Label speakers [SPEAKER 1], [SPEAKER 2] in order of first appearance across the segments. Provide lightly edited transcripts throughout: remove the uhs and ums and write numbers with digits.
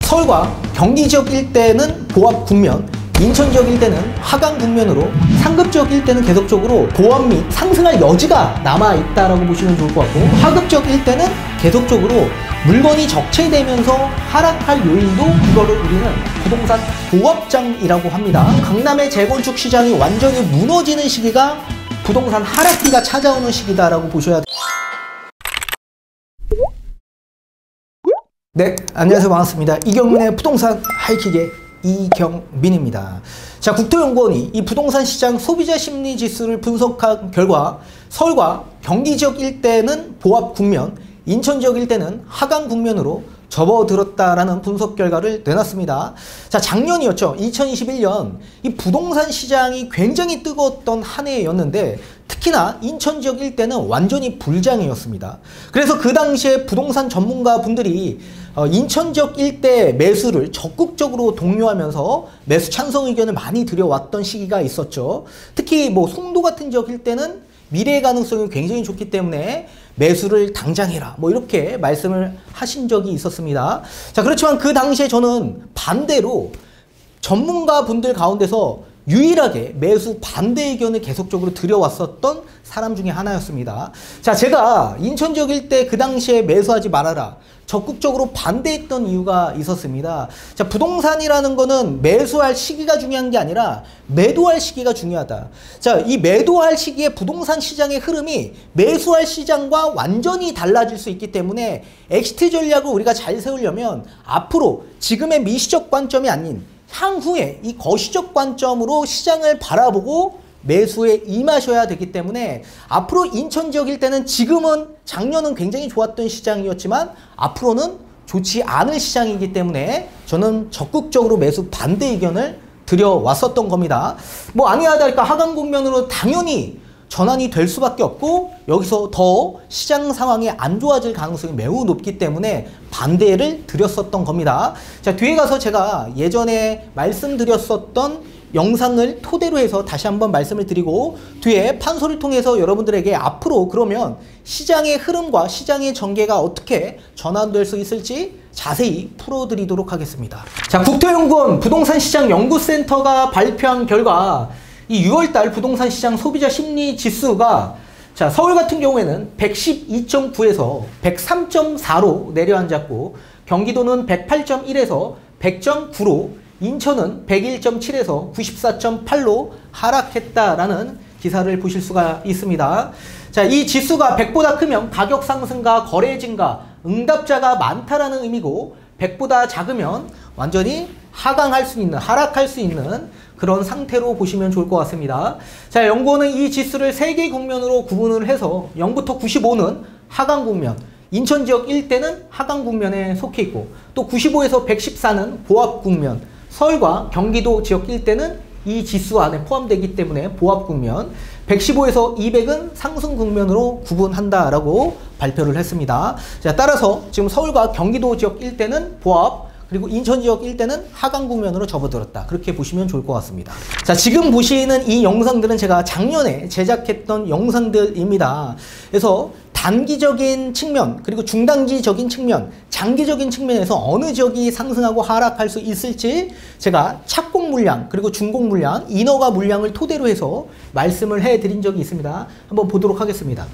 [SPEAKER 1] 서울과 경기 지역 일대는 보합 국면, 인천 지역 일대는 하강 국면으로 상급 지역 일대는 계속적으로 보합 및 상승할 여지가 남아있다라고 보시면 좋을 것 같고, 하급 지역 일대는 계속적으로 물건이 적체되면서 하락할 요인도 이거를 우리는 부동산 보합장이라고 합니다. 강남의 재건축 시장이 완전히 무너지는 시기가 부동산 하락기가 찾아오는 시기다라고 보셔야 돼요. 네, 안녕하세요. 반갑습니다. 이경민의 부동산 하이킥의 이경민입니다. 자, 국토연구원이 이 부동산 시장 소비자 심리 지수를 분석한 결과 서울과 경기 지역 일대는 보합 국면, 인천 지역 일대는 하강 국면으로 접어들었다라는 분석 결과를 내놨습니다. 자, 작년이었죠. 2021년 이 부동산 시장이 굉장히 뜨거웠던 한 해였는데 특히나 인천 지역 일대는 완전히 불장이었습니다. 그래서 그 당시에 부동산 전문가 분들이 인천 지역 일대 매수를 적극적으로 독려하면서 매수 찬성 의견을 많이 드려왔던 시기가 있었죠. 특히 뭐 송도 같은 지역 일대는 미래의 가능성이 굉장히 좋기 때문에 매수를 당장 해라, 뭐 이렇게 말씀을 하신 적이 있었습니다. 자, 그렇지만 그 당시에 저는 반대로 전문가 분들 가운데서 유일하게 매수 반대 의견을 계속적으로 드려왔었던 사람 중에 하나였습니다. 자, 제가 인천 지역 일대 그 당시에 매수하지 말아라 적극적으로 반대했던 이유가 있었습니다. 자, 부동산이라는 거는 매수할 시기가 중요한 게 아니라 매도할 시기가 중요하다. 자, 이 매도할 시기에 부동산 시장의 흐름이 매수할 시장과 완전히 달라질 수 있기 때문에 엑시트 전략을 우리가 잘 세우려면 앞으로 지금의 미시적 관점이 아닌 향후에 이 거시적 관점으로 시장을 바라보고 매수에 임하셔야 되기 때문에 앞으로 인천 지역 일대는 지금은 작년은 굉장히 좋았던 시장이었지만 앞으로는 좋지 않을 시장이기 때문에 저는 적극적으로 매수 반대 의견을 드려왔었던 겁니다. 뭐 아니하다 할까 하강 국면으로 당연히 전환이 될 수밖에 없고 여기서 더 시장 상황이 안 좋아질 가능성이 매우 높기 때문에 반대를 드렸었던 겁니다. 자, 뒤에 가서 제가 예전에 말씀드렸었던 영상을 토대로 해서 다시 한번 말씀을 드리고 뒤에 판소를 통해서 여러분들에게 앞으로 그러면 시장의 흐름과 시장의 전개가 어떻게 전환될 수 있을지 자세히 풀어드리도록 하겠습니다. 자, 국토연구원 부동산시장 연구센터가 발표한 결과 이 6월달 부동산 시장 소비자 심리 지수가 자, 서울 같은 경우에는 112.9에서 103.4로 내려앉았고 경기도는 108.1에서 100.9로 인천은 101.7에서 94.8로 하락했다라는 기사를 보실 수가 있습니다. 자, 이 지수가 100보다 크면 가격 상승과 거래 증가, 응답자가 많다라는 의미고 100보다 작으면 완전히 하강할 수 있는, 하락할 수 있는 그런 상태로 보시면 좋을 것 같습니다. 자, 연구원은 이 지수를 3개 국면으로 구분을 해서 0부터 95는 하강 국면, 인천 지역 일대는 하강 국면에 속해 있고 또 95에서 114는 보합 국면, 서울과 경기도 지역 일대는 이 지수 안에 포함되기 때문에 보합 국면, 115에서 200은 상승 국면으로 구분한다라고 발표를 했습니다. 자, 따라서 지금 서울과 경기도 지역 일대는 보합, 그리고 인천 지역 일대는 하강 국면으로 접어들었다. 그렇게 보시면 좋을 것 같습니다. 자, 지금 보시는 이 영상들은 제가 작년에 제작했던 영상들입니다. 그래서 단기적인 측면, 그리고 중단기적인 측면, 장기적인 측면에서 어느 지역이 상승하고 하락할 수 있을지 제가 착공 물량, 그리고 준공 물량, 인허가 물량을 토대로 해서 말씀을 해드린 적이 있습니다. 한번 보도록 하겠습니다.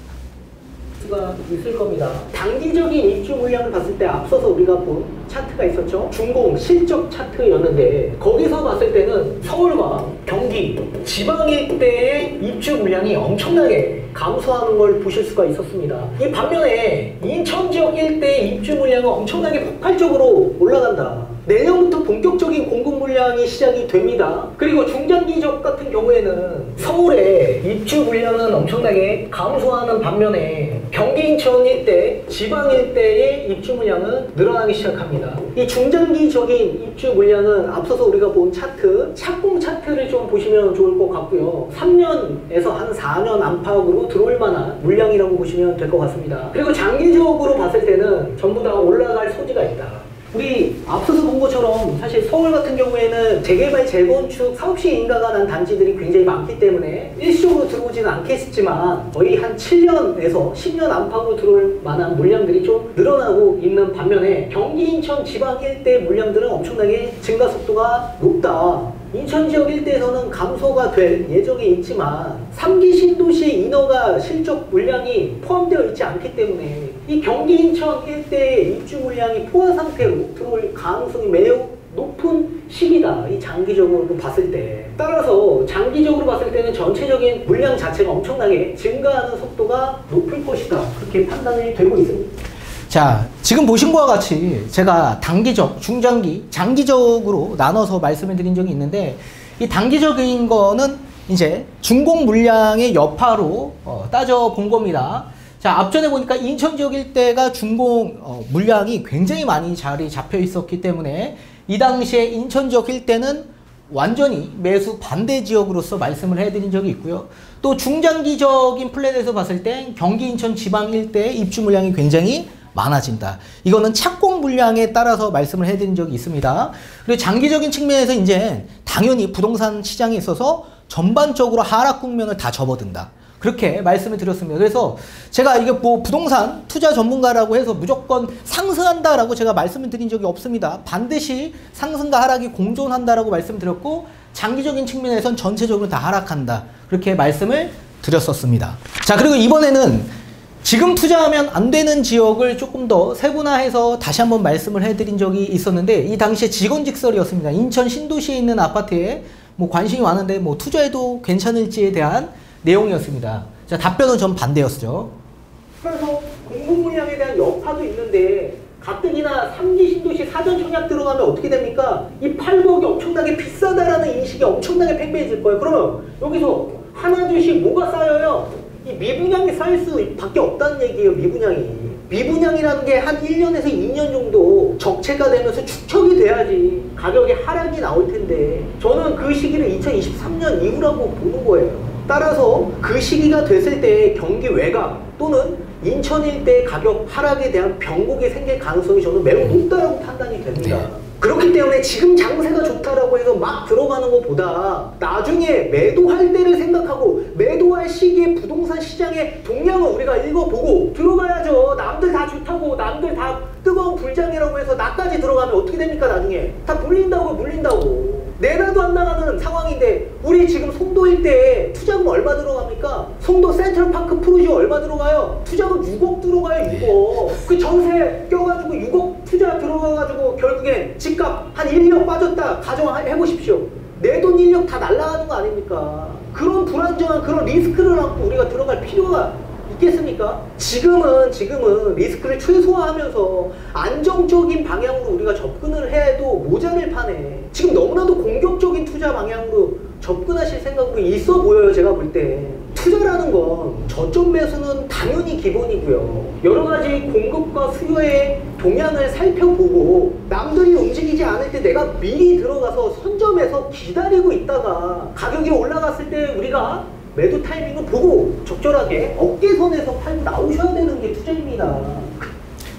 [SPEAKER 1] 가 있을 겁니다. 단기적인 입주 물량을 봤을 때 앞서서 우리가 본 차트가 있었죠. 준공 실적 차트였는데 거기서 봤을 때는 서울과 경기, 지방 일대의 입주 물량이 엄청나게 감소하는 걸 보실 수가 있었습니다. 이 반면에 인천 지역 일대의 입주 물량은 엄청나게 폭발적으로 올라간다. 내년부터 본격적인 공급 물량이 시작이 됩니다. 그리고 중장기 지역 같은 경우에는 서울의 입주 물량은 엄청나게 감소하는 반면에 경기 인천 일대, 지방 일대의 입주 물량은 늘어나기 시작합니다. 이 중장기적인 입주 물량은 앞서서 우리가 본 차트, 착공 차트를 좀 보시면 좋을 것 같고요. 3년에서 한 4년 안팎으로 들어올 만한 물량이라고 보시면 될 것 같습니다. 그리고 장기적으로 봤을 때는 전부 다 올라갈 소지가 있다. 우리 앞서서 본 것처럼 사실 서울 같은 경우에는 재개발, 재건축, 사업시 인가가 난 단지들이 굉장히 많기 때문에 일시적으로 들어오지는 않겠지만 거의 한 7년에서 10년 안팎으로 들어올 만한 물량들이 좀 늘어나고 있는 반면에 경기, 인천 지방 일대 물량들은 엄청나게 증가 속도가 높다. 인천 지역 일대에서는 감소가 될 예정에 있지만 3기 신도시 인허가 실적 물량이 포함되어 있지 않기 때문에 이 경기 인천 일대의 입주 물량이 포화 상태로 들어올 가능성이 매우 높은 시기다. 이 장기적으로 봤을 때. 따라서 장기적으로 봤을 때는 전체적인 물량 자체가 엄청나게 증가하는 속도가 높을 것이다. 그렇게 판단이 되고 있습니다. 자, 지금 보신 것과 같이 제가 단기적, 중장기, 장기적으로 나눠서 말씀을 드린 적이 있는데 이 단기적인 거는 이제 준공 물량의 여파로 따져본 겁니다. 자, 앞전에 보니까 인천 지역 일대가 준공 물량이 굉장히 많이 자리 잡혀 있었기 때문에 이 당시에 인천 지역 일대는 완전히 매수 반대 지역으로서 말씀을 해드린 적이 있고요. 또 중장기적인 플랜에서 봤을 때 경기 인천 지방 일대의 입주 물량이 굉장히 많아진다. 이거는 착공 물량에 따라서 말씀을 해드린 적이 있습니다. 그리고 장기적인 측면에서 이제 당연히 부동산 시장에 있어서 전반적으로 하락 국면을 다 접어든다. 그렇게 말씀을 드렸습니다. 그래서 제가 이게 뭐 부동산 투자 전문가라고 해서 무조건 상승한다라고 제가 말씀을 드린 적이 없습니다. 반드시 상승과 하락이 공존한다라고 말씀드렸고 장기적인 측면에선 전체적으로 다 하락한다. 그렇게 말씀을 드렸었습니다. 자, 그리고 이번에는 지금 투자하면 안 되는 지역을 조금 더 세분화해서 다시 한번 말씀을 해드린 적이 있었는데 이 당시에 직원직설이었습니다. 인천 신도시에 있는 아파트에 뭐 관심이 많은데 뭐 투자해도 괜찮을지에 대한 내용이었습니다. 자, 답변은 전 반대였죠. 그래서 공급 물량에 대한 여파도 있는데 가뜩이나 3기 신도시 사전 청약 들어가면 어떻게 됩니까? 이 8억이 엄청나게 비싸다라는 인식이 엄청나게 팽배해질 거예요. 그러면 여기서 하나 둘씩 뭐가 쌓여요? 이 미분양이 쌓일 수밖에 없다는 얘기예요. 미분양이라는 게 한 1년에서 2년 정도 적체가 되면서 축적이 돼야지 가격의 하락이 나올 텐데 저는 그 시기를 2023년 이후라고 보는 거예요. 따라서 그 시기가 됐을 때 경기 외곽 또는 인천 일대 가격 하락에 대한 변곡이 생길 가능성이 저는 매우 높다고 판단이 됩니다. 네. 그렇기 때문에 지금 장세가 좋다라고 해서 막 들어가는 것보다 나중에 매도할 때를 생각하고 매도할 시기에 부동산 시장의 동향을 우리가 읽어보고 들어가야죠. 남들 다 좋다고 남들 다 뜨거운 불장이라고 해서 나까지 들어가면 어떻게 됩니까? 나중에 다 물린다고 내놔도 안 나가는 상황인데 우리 지금 송도 일대에 투자금 얼마 들어갑니까? 송도 센트럴파크 프로지 얼마 들어가요? 투자금 6억 들어가요. 6억. 그 전세 껴가지고 6억 투자 들어가가지고 결국엔 집값 한 1억 빠졌다 가정해보십시오. 내 돈 1억 다 날아가는 거 아닙니까? 그런 불안정한 그런 리스크를 안고 우리가 들어갈 필요가 있겠습니까? 지금은 리스크를 최소화하면서 안정적인 방향으로 우리가 접근을 해도 모자랄 판에 지금 너무나도 공격적인 투자 방향으로 접근하실 생각으로 있어 보여요. 제가 볼 때 투자라는 건 저점 매수는 당연히 기본이고요. 여러 가지 공급과 수요의 동향을 살펴보고 남들이 움직이지 않을 때 내가 미리 들어가서 선점해서 기다리고 있다가 가격이 올라갔을 때 우리가 매도 타이밍을 보고 적절하게 어깨선에서 팔고 나오셔야 되는 게 투자입니다.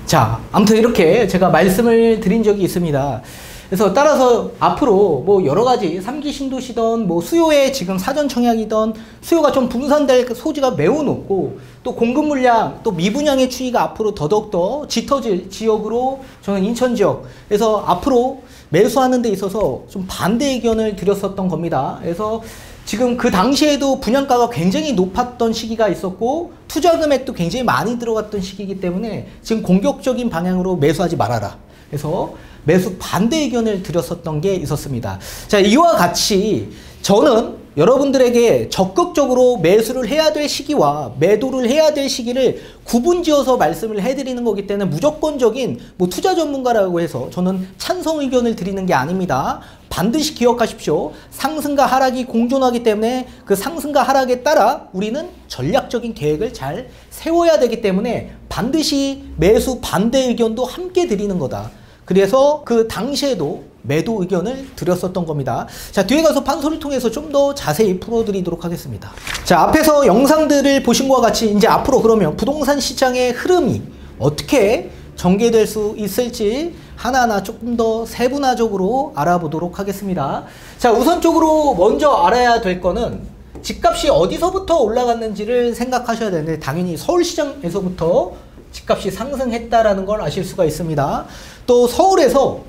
[SPEAKER 1] 자, 아무튼 이렇게 제가 말씀을 드린 적이 있습니다. 그래서 따라서 앞으로 뭐 여러 가지 3기 신도시든 뭐 수요에 지금 사전 청약이든 수요가 좀 분산될 소지가 매우 높고 또 공급 물량 또 미분양의 추이가 앞으로 더더욱더 짙어질 지역으로 저는 인천 지역 그래서 앞으로 매수하는 데 있어서 좀 반대 의견을 드렸었던 겁니다. 그래서 지금 그 당시에도 분양가가 굉장히 높았던 시기가 있었고 투자 금액도 굉장히 많이 들어갔던 시기이기 때문에 지금 공격적인 방향으로 매수하지 말아라. 그래서 매수 반대 의견을 드렸었던 게 있었습니다. 자, 이와 같이 저는 여러분들에게 적극적으로 매수를 해야 될 시기와 매도를 해야 될 시기를 구분지어서 말씀을 해드리는 거기 때문에 무조건적인 뭐 투자 전문가라고 해서 저는 찬성 의견을 드리는 게 아닙니다. 반드시 기억하십시오. 상승과 하락이 공존하기 때문에 그 상승과 하락에 따라 우리는 전략적인 계획을 잘 세워야 되기 때문에 반드시 매수 반대 의견도 함께 드리는 거다. 그래서 그 당시에도 매도 의견을 드렸었던 겁니다. 자, 뒤에 가서 판소리를 통해서 좀 더 자세히 풀어드리도록 하겠습니다. 자, 앞에서 영상들을 보신 것과 같이 이제 앞으로 그러면 부동산 시장의 흐름이 어떻게 전개될 수 있을지 하나하나 조금 더 세분화적으로 알아보도록 하겠습니다. 자, 우선적으로 먼저 알아야 될 거는 집값이 어디서부터 올라갔는지를 생각하셔야 되는데, 당연히 서울시장에서부터 집값이 상승했다라는 걸 아실 수가 있습니다. 또 서울에서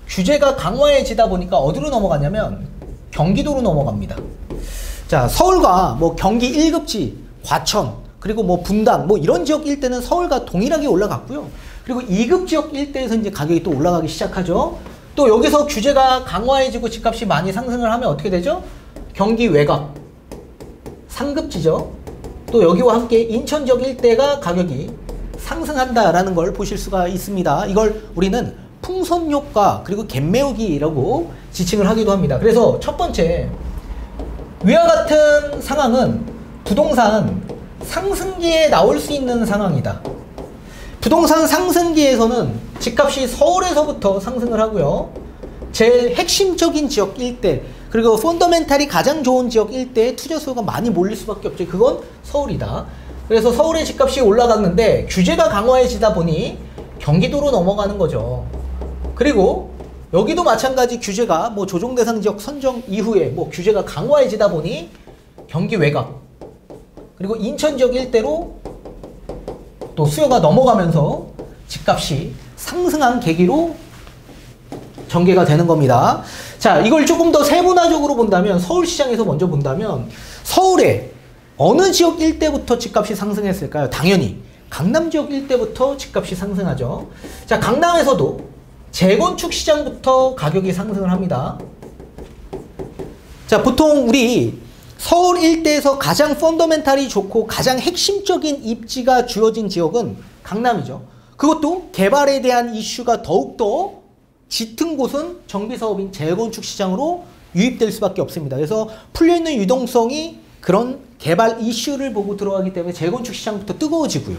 [SPEAKER 1] 규제가 강화해지다 보니까 어디로 넘어가냐면 경기도로 넘어갑니다. 자, 서울과 뭐 경기 1급지, 과천, 그리고 뭐 분당, 뭐 이런 지역 일대는 서울과 동일하게 올라갔고요. 그리고 2급 지역 일대에서 이제 가격이 또 올라가기 시작하죠. 또 여기서 규제가 강화해지고 집값이 많이 상승을 하면 어떻게 되죠? 경기 외곽, 상급지죠. 또 여기와 함께 인천 지역 일대가 가격이 상승한다라는 걸 보실 수가 있습니다. 이걸 우리는 풍선 효과 그리고 갭매우기라고 지칭을 하기도 합니다. 그래서 첫 번째, 위와 같은 상황은 부동산 상승기에 나올 수 있는 상황이다. 부동산 상승기에서는 집값이 서울에서부터 상승을 하고요. 제일 핵심적인 지역 일대, 그리고 펀더멘탈이 가장 좋은 지역 일대에 투자 수요가 많이 몰릴 수밖에 없죠. 그건 서울이다. 그래서 서울의 집값이 올라갔는데 규제가 강화해지다 보니 경기도로 넘어가는 거죠. 그리고 여기도 마찬가지, 규제가 뭐 조정 대상 지역 선정 이후에 뭐 규제가 강화해지다 보니 경기 외곽, 그리고 인천 지역 일대로 또 수요가 넘어가면서 집값이 상승한 계기로 전개가 되는 겁니다. 자, 이걸 조금 더 세분화적으로 본다면, 서울시장에서 먼저 본다면 서울의 어느 지역 일대부터 집값이 상승했을까요? 당연히 강남 지역 일대부터 집값이 상승하죠. 자, 강남에서도 재건축 시장부터 가격이 상승을 합니다. 자, 보통 우리 서울 일대에서 가장 펀더멘탈이 좋고 가장 핵심적인 입지가 주어진 지역은 강남이죠. 그것도 개발에 대한 이슈가 더욱더 짙은 곳은 정비사업인 재건축 시장으로 유입될 수밖에 없습니다. 그래서 풀려있는 유동성이 그런 개발 이슈를 보고 들어가기 때문에 재건축 시장부터 뜨거워지고요.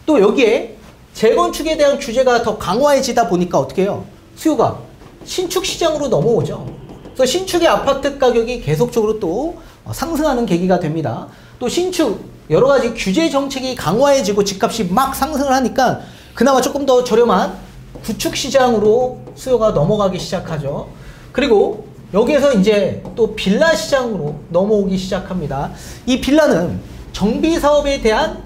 [SPEAKER 1] 또 여기에 재건축에 대한 규제가 더 강화해지다 보니까 어떻게 해요? 수요가 신축 시장으로 넘어오죠. 그래서 신축의 아파트 가격이 계속적으로 또 상승하는 계기가 됩니다. 또 신축 여러 가지 규제 정책이 강화해지고 집값이 막 상승을 하니까 그나마 조금 더 저렴한 구축 시장으로 수요가 넘어가기 시작하죠. 그리고 여기에서 이제 또 빌라 시장으로 넘어오기 시작합니다. 이 빌라는 정비 사업에 대한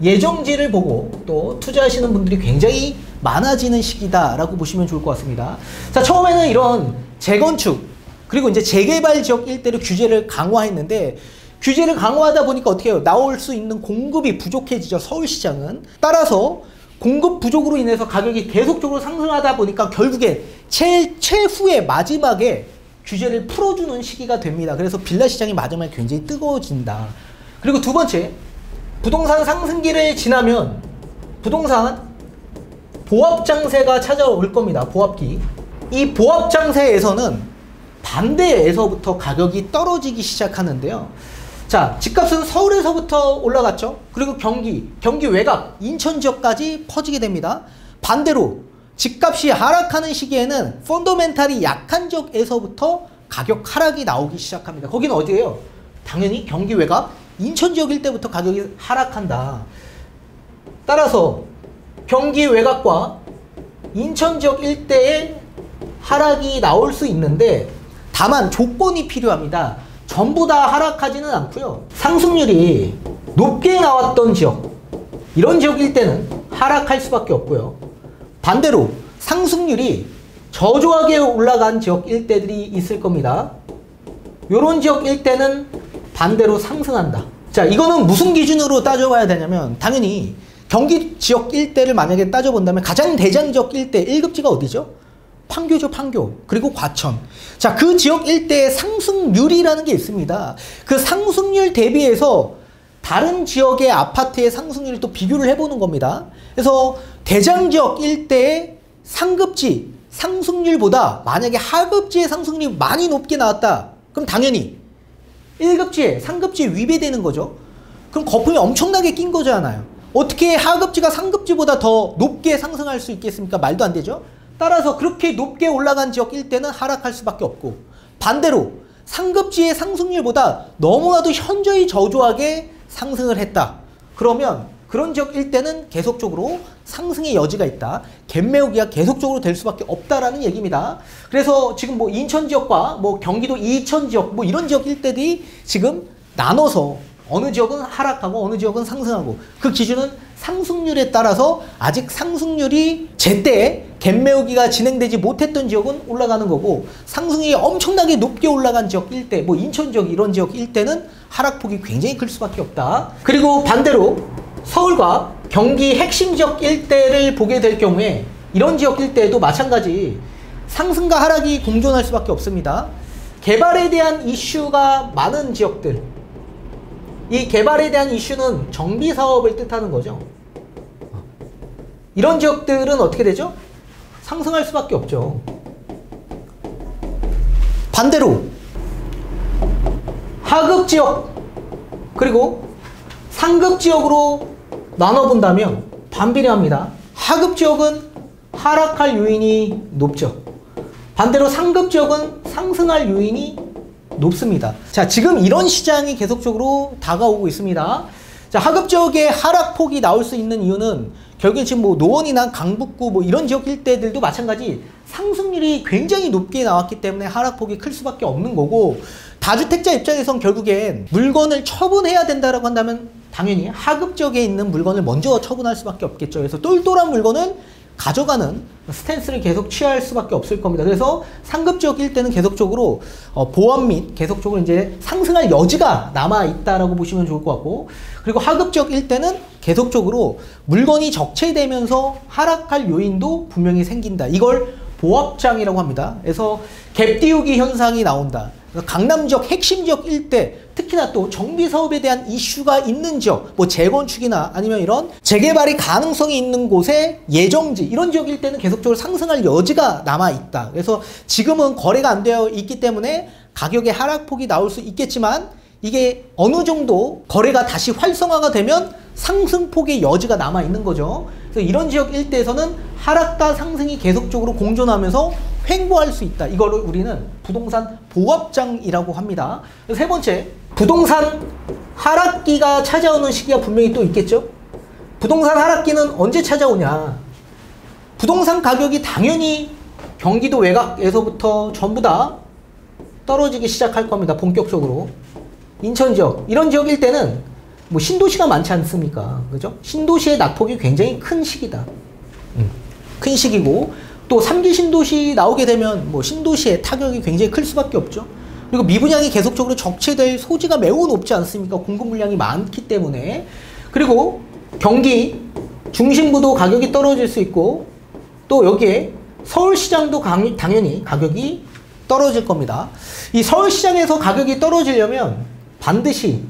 [SPEAKER 1] 예정지를 보고 또 투자하시는 분들이 굉장히 많아지는 시기다라고 보시면 좋을 것 같습니다. 자, 처음에는 이런 재건축 그리고 이제 재개발 지역 일대로 규제를 강화했는데, 규제를 강화하다 보니까 어떻게 해요? 나올 수 있는 공급이 부족해지죠. 서울시장은. 따라서 공급 부족으로 인해서 가격이 계속적으로 상승하다 보니까 결국에 최후의 마지막에 규제를 풀어주는 시기가 됩니다. 그래서 빌라 시장이 마지막에 굉장히 뜨거워진다. 그리고 두 번째, 부동산 상승기를 지나면 부동산 보합장세가 찾아올 겁니다. 보합기. 이 보합장세에서는 반대에서부터 가격이 떨어지기 시작하는데요. 자, 집값은 서울에서부터 올라갔죠. 그리고 경기 외곽, 인천 지역까지 퍼지게 됩니다. 반대로 집값이 하락하는 시기에는 펀더멘탈이 약한 지역에서부터 가격 하락이 나오기 시작합니다. 거기는 어디예요? 당연히 경기 외곽, 인천 지역 일대부터 가격이 하락한다. 따라서 경기 외곽과 인천 지역 일대에 하락이 나올 수 있는데, 다만 조건이 필요합니다. 전부 다 하락하지는 않고요. 상승률이 높게 나왔던 지역, 이런 지역 일대는 하락할 수밖에 없고요. 반대로 상승률이 저조하게 올라간 지역 일대들이 있을 겁니다. 이런 지역 일대는 반대로 상승한다. 자, 이거는 무슨 기준으로 따져봐야 되냐면, 당연히 경기 지역 일대를 만약에 따져본다면 가장 대장 지역 일대 1급지가 어디죠? 판교죠, 판교. 그리고 과천. 자, 그 지역 일대의 상승률이라는 게 있습니다. 그 상승률 대비해서 다른 지역의 아파트의 상승률을 또 비교를 해보는 겁니다. 그래서 대장 지역 일대의 상급지 상승률보다 만약에 하급지의 상승률이 많이 높게 나왔다. 그럼 당연히 1급지에 상급지에 위배되는 거죠. 그럼 거품이 엄청나게 낀 거잖아요. 어떻게 하급지가 상급지보다 더 높게 상승할 수 있겠습니까? 말도 안 되죠. 따라서 그렇게 높게 올라간 지역 일대는 하락할 수밖에 없고, 반대로 상급지의 상승률보다 너무나도 현저히 저조하게 상승을 했다. 그러면 그런 지역일 때는 계속적으로 상승의 여지가 있다. 갭 메우기가 계속적으로 될 수밖에 없다라는 얘기입니다. 그래서 지금 뭐 인천 지역과 뭐 경기도 이천 지역 뭐 이런 지역 일대들이 지금 나눠서 어느 지역은 하락하고 어느 지역은 상승하고 그 기준은 상승률에 따라서 아직 상승률이 제때 갭 메우기가 진행되지 못했던 지역은 올라가는 거고 상승이 엄청나게 높게 올라간 지역 일대 뭐 인천 지역 이런 지역 일대는 하락폭이 굉장히 클 수밖에 없다. 그리고 반대로 서울과 경기 핵심 지역 일대를 보게 될 경우에 이런 지역 일대도 마찬가지 상승과 하락이 공존할 수밖에 없습니다. 개발에 대한 이슈가 많은 지역들, 이 개발에 대한 이슈는 정비 사업을 뜻하는 거죠. 이런 지역들은 어떻게 되죠? 상승할 수밖에 없죠. 반대로 하급 지역 그리고 상급 지역으로 나눠본다면 반비례합니다. 하급 지역은 하락할 요인이 높죠. 반대로 상급 지역은 상승할 요인이 높습니다. 자, 지금 이런 시장이 계속적으로 다가오고 있습니다. 자, 하급 지역의 하락폭이 나올 수 있는 이유는 결국엔 지금 뭐 노원이나 강북구 뭐 이런 지역 일대들도 마찬가지 상승률이 굉장히 높게 나왔기 때문에 하락폭이 클 수밖에 없는 거고 다주택자 입장에선 결국엔 물건을 처분해야 된다라고 한다면 당연히 하급 지역에 있는 물건을 먼저 처분할 수밖에 없겠죠. 그래서 똘똘한 물건을 가져가는 스탠스를 계속 취할 수밖에 없을 겁니다. 그래서 상급 지역일 때는 계속적으로 보완 및 계속적으로 이제 상승할 여지가 남아 있다라고 보시면 좋을 것 같고 그리고 하급 지역일 때는 계속적으로 물건이 적체되면서 하락할 요인도 분명히 생긴다. 이걸 보합장이라고 합니다. 그래서 갭 띄우기 현상이 나온다. 강남 지역 핵심 지역 일대 특히나 또 정비 사업에 대한 이슈가 있는 지역 뭐 재건축이나 아니면 이런 재개발이 가능성이 있는 곳에 예정지 이런 지역 일대는 계속적으로 상승할 여지가 남아 있다. 그래서 지금은 거래가 안 되어 있기 때문에 가격의 하락폭이 나올 수 있겠지만 이게 어느 정도 거래가 다시 활성화가 되면 상승폭의 여지가 남아 있는 거죠. 그래서 이런 지역 일대에서는 하락과 상승이 계속적으로 공존하면서 횡보할 수 있다. 이거를 우리는 부동산 보합장이라고 합니다. 세 번째, 부동산 하락기가 찾아오는 시기가 분명히 또 있겠죠. 부동산 하락기는 언제 찾아오냐. 부동산 가격이 당연히 경기도 외곽에서부터 전부 다 떨어지기 시작할 겁니다. 본격적으로. 인천 지역, 이런 지역일 때는 뭐 신도시가 많지 않습니까? 그죠? 신도시의 낙폭이 굉장히 큰 시기다. 큰 시기고, 또 3기 신도시 나오게 되면 뭐 신도시의 타격이 굉장히 클 수밖에 없죠. 그리고 미분양이 계속적으로 적체될 소지가 매우 높지 않습니까? 공급 물량이 많기 때문에. 그리고 경기 중심부도 가격이 떨어질 수 있고 또 여기에 서울시장도 당연히 가격이 떨어질 겁니다. 이 서울시장에서 가격이 떨어지려면 반드시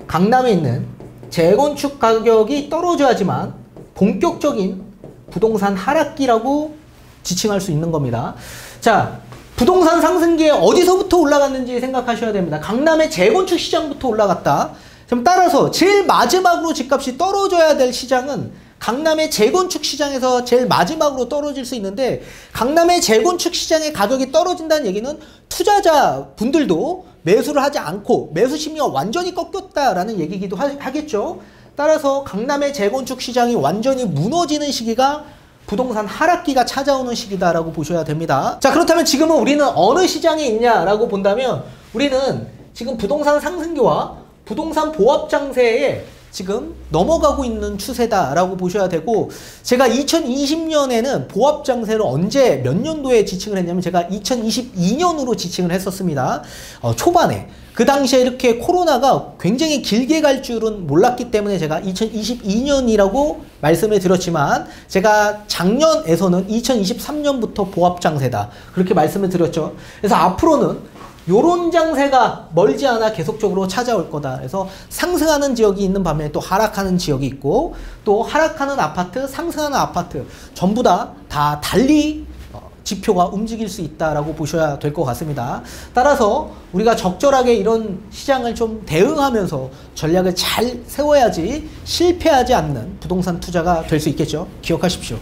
[SPEAKER 1] 강남에 있는 재건축 가격이 떨어져야지만 본격적인 부동산 하락기라고 지칭할 수 있는 겁니다. 자, 부동산 상승기에 어디서부터 올라갔는지 생각하셔야 됩니다. 강남의 재건축 시장부터 올라갔다. 그럼 따라서 제일 마지막으로 집값이 떨어져야 될 시장은 강남의 재건축 시장에서 제일 마지막으로 떨어질 수 있는데 강남의 재건축 시장의 가격이 떨어진다는 얘기는 투자자 분들도 매수를 하지 않고 매수 심리가 완전히 꺾였다라는 얘기기도 하겠죠. 따라서 강남의 재건축 시장이 완전히 무너지는 시기가 부동산 하락기가 찾아오는 시기다라고 보셔야 됩니다. 자, 그렇다면 지금은 우리는 어느 시장에 있냐라고 본다면 우리는 지금 부동산 상승기와 부동산 보합장세에 지금 넘어가고 있는 추세다라고 보셔야 되고 제가 2020년에는 보합장세를 언제 몇 년도에 지칭을 했냐면 제가 2022년으로 지칭을 했었습니다. 초반에. 그 당시에 이렇게 코로나가 굉장히 길게 갈 줄은 몰랐기 때문에 제가 2022년이라고 말씀을 드렸지만 제가 작년에서는 2023년부터 보합장세다 그렇게 말씀을 드렸죠. 그래서 앞으로는 요런 장세가 멀지 않아 계속적으로 찾아올 거다. 그래서 상승하는 지역이 있는 반면에 또 하락하는 지역이 있고 또 하락하는 아파트, 상승하는 아파트 전부 다 달리 지표가 움직일 수 있다라고 보셔야 될 것 같습니다. 따라서 우리가 적절하게 이런 시장을 좀 대응하면서 전략을 잘 세워야지 실패하지 않는 부동산 투자가 될 수 있겠죠. 기억하십시오.